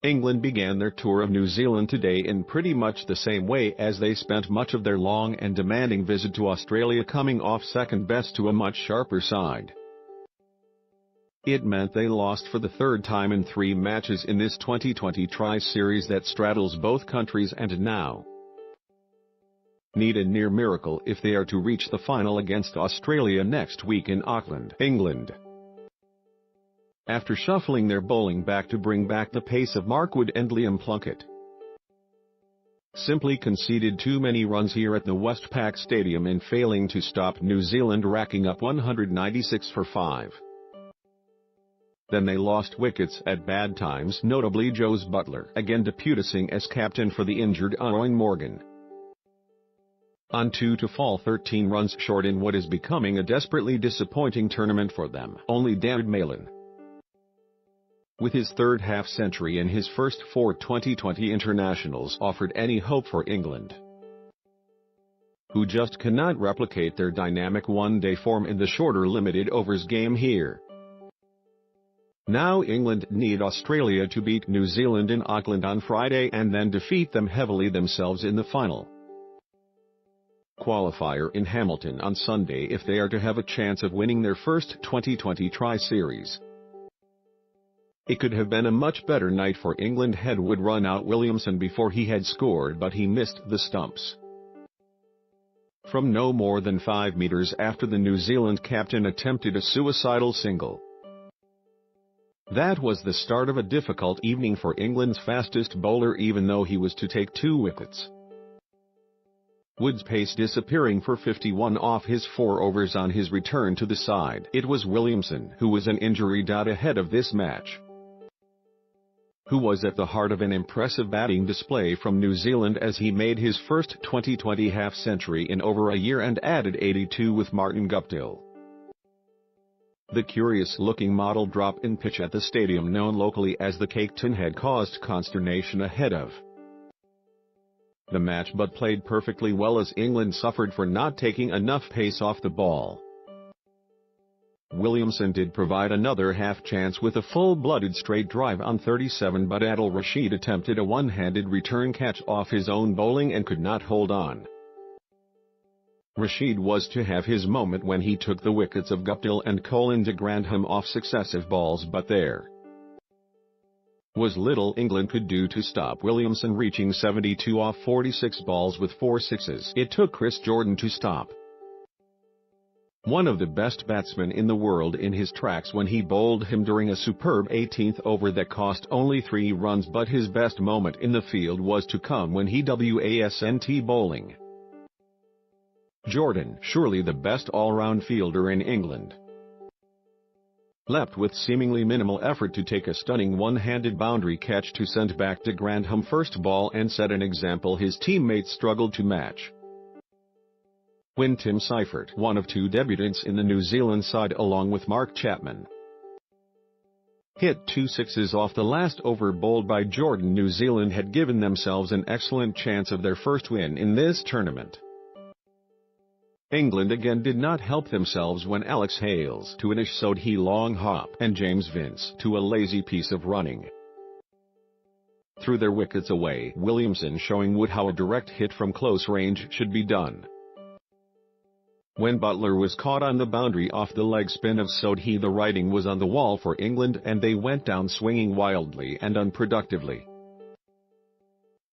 England began their tour of New Zealand today in pretty much the same way as they spent much of their long and demanding visit to Australia, coming off second best to a much sharper side. It meant they lost for the third time in 3 matches in this 2020 tri-series that straddles both countries and now need a near miracle if they are to reach the final against Australia next week in Auckland, England. After shuffling their bowling back to bring back the pace of Mark Wood and Liam Plunkett, simply conceded too many runs here at the Westpac Stadium in failing to stop New Zealand, racking up 196 for 5. Then they lost wickets at bad times, notably Joe's Butler again deputing as captain for the injured Owen Morgan, on 2 to fall 13 runs short in what is becoming a desperately disappointing tournament for them. Only Dawid Malan, with his third half-century in his first 4 2020 internationals, offered any hope for England, who just cannot replicate their dynamic one-day form in the shorter limited overs game here. Now England need Australia to beat New Zealand in Auckland on Friday and then defeat them heavily themselves in the final qualifier in Hamilton on Sunday if they are to have a chance of winning their first 2020 tri-series. It could have been a much better night for England had Wood run out Williamson before he had scored, but he missed the stumps from no more than 5 meters after the New Zealand captain attempted a suicidal single. That was the start of a difficult evening for England's fastest bowler, even though he was to take 2 wickets. Wood's pace disappearing for 51 off his 4 overs on his return to the side. It was Williamson who was an injury doubt ahead of this match, who was at the heart of an impressive batting display from New Zealand as he made his first 2020 half-century in over a year and added 82 with Martin Guptill. The curious-looking model drop in pitch at the stadium known locally as the Cake Tin had caused consternation ahead of the match, but played perfectly well as England suffered for not taking enough pace off the ball. Williamson did provide another half-chance with a full-blooded straight drive on 37, but Adil Rashid attempted a one-handed return catch off his own bowling and could not hold on. Rashid was to have his moment when he took the wickets of Guptill and Colin de Grandham off successive balls, but there was little England could do to stop Williamson reaching 72 off 46 balls with 4 sixes. It took Chris Jordan to stop one of the best batsmen in the world in his tracks when he bowled him during a superb 18th over that cost only 3 runs, but his best moment in the field was to come when he wasn't bowling Jordan, surely the best all-round fielder in England, leapt with seemingly minimal effort to take a stunning one-handed boundary catch to send back de Grandham first ball and set an example his teammates struggled to match. When Tim Seifert, one of 2 debutants in the New Zealand side along with Mark Chapman, hit 2 sixes off the last over bowled by Jordan, New Zealand had given themselves an excellent chance of their first win in this tournament. England again did not help themselves when Alex Hales to an Ish Sodhi long hop and James Vince to a lazy piece of running threw their wickets away, Williamson showing Wood how a direct hit from close range should be done. When Butler was caught on the boundary off the leg spin of Sodhi, the writing was on the wall for England and they went down swinging wildly and unproductively.